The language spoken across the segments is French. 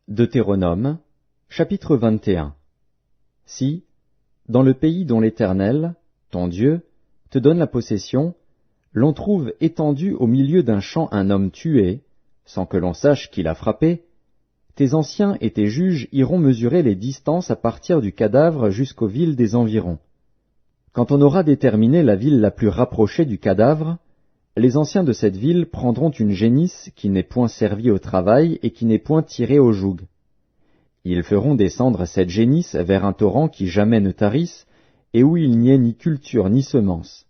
Deutéronome, chapitre 21. Si, dans le pays dont l'Éternel, ton Dieu, te donne la possession, l'on trouve étendu au milieu d'un champ un homme tué, sans que l'on sache qui l'a frappé, tes anciens et tes juges iront mesurer les distances à partir du cadavre jusqu'aux villes des environs. Quand on aura déterminé la ville la plus rapprochée du cadavre, les anciens de cette ville prendront une génisse qui n'est point servie au travail et qui n'est point tirée au joug. Ils feront descendre cette génisse vers un torrent qui jamais ne tarisse, et où il n'y ait ni culture ni semence.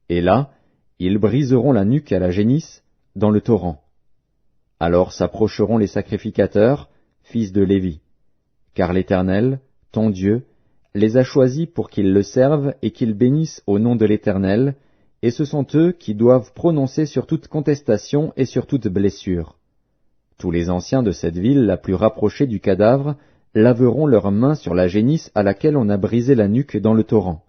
Et là, ils briseront la nuque à la génisse dans le torrent. Alors s'approcheront les sacrificateurs, fils de Lévi, car l'Éternel, ton Dieu, les a choisis pour qu'ils le servent et qu'ils bénissent au nom de l'Éternel, et ce sont eux qui doivent prononcer sur toute contestation et sur toute blessure. Tous les anciens de cette ville la plus rapprochée du cadavre laveront leurs mains sur la génisse à laquelle on a brisé la nuque dans le torrent.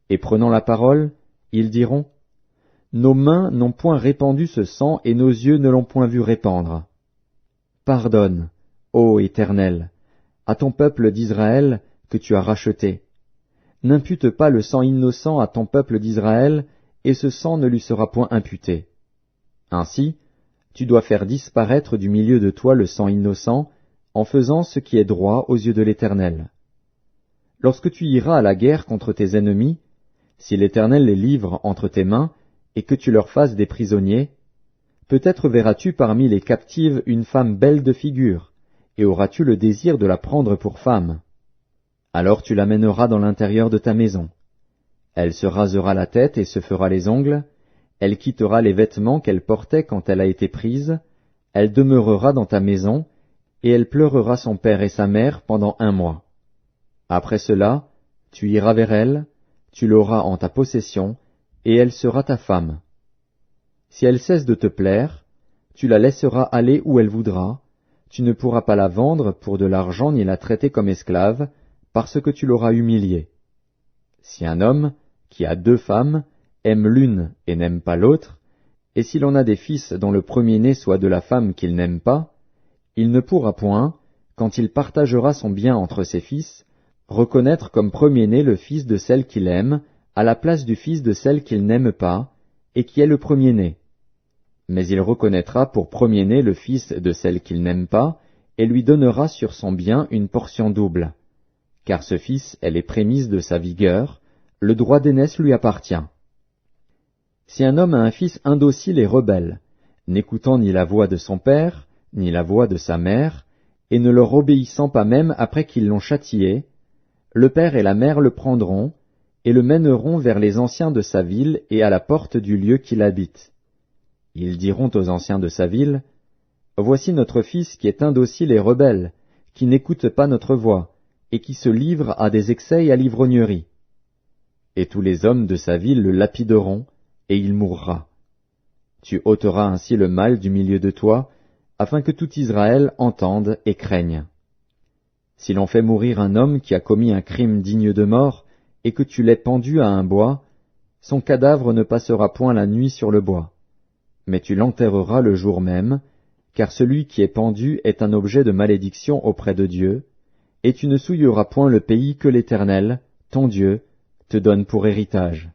Et prenant la parole, ils diront, « Nos mains n'ont point répandu ce sang et nos yeux ne l'ont point vu répandre. Pardonne, ô Éternel, à ton peuple d'Israël que tu as racheté. N'impute pas le sang innocent à ton peuple d'Israël, et ce sang ne lui sera point imputé. Ainsi, tu dois faire disparaître du milieu de toi le sang innocent, en faisant ce qui est droit aux yeux de l'Éternel. Lorsque tu iras à la guerre contre tes ennemis, si l'Éternel les livre entre tes mains, et que tu leur fasses des prisonniers, peut-être verras-tu parmi les captives une femme belle de figure, et auras-tu le désir de la prendre pour femme. Alors tu l'amèneras dans l'intérieur de ta maison. Elle se rasera la tête et se fera les ongles, elle quittera les vêtements qu'elle portait quand elle a été prise, elle demeurera dans ta maison, et elle pleurera son père et sa mère pendant 1 mois. Après cela, tu iras vers elle, tu l'auras en ta possession, et elle sera ta femme. Si elle cesse de te plaire, tu la laisseras aller où elle voudra, tu ne pourras pas la vendre pour de l'argent ni la traiter comme esclave, parce que tu l'auras humiliée. Si un homme, qui a 2 femmes, aime l'une et n'aime pas l'autre, et s'il en a des fils dont le premier-né soit de la femme qu'il n'aime pas, il ne pourra point, quand il partagera son bien entre ses fils, reconnaître comme premier-né le fils de celle qu'il aime, à la place du fils de celle qu'il n'aime pas, et qui est le premier-né. Mais il reconnaîtra pour premier-né le fils de celle qu'il n'aime pas, et lui donnera sur son bien une portion double. Car ce fils est les prémices de sa vigueur, le droit d'aînesse lui appartient. Si un homme a un fils indocile et rebelle, n'écoutant ni la voix de son père, ni la voix de sa mère, et ne leur obéissant pas même après qu'ils l'ont châtié, le père et la mère le prendront, et le mèneront vers les anciens de sa ville et à la porte du lieu qu'il habite. Ils diront aux anciens de sa ville, « Voici notre fils qui est indocile et rebelle, qui n'écoute pas notre voix, et qui se livre à des excès et à l'ivrognerie. » Et tous les hommes de sa ville le lapideront, et il mourra. Tu ôteras ainsi le mal du milieu de toi, afin que tout Israël entende et craigne. Si l'on fait mourir un homme qui a commis un crime digne de mort, et que tu l'aies pendu à un bois, son cadavre ne passera point la nuit sur le bois. Mais tu l'enterreras le jour même, car celui qui est pendu est un objet de malédiction auprès de Dieu, et tu ne souilleras point le pays que l'Éternel, ton Dieu, te donne pour héritage.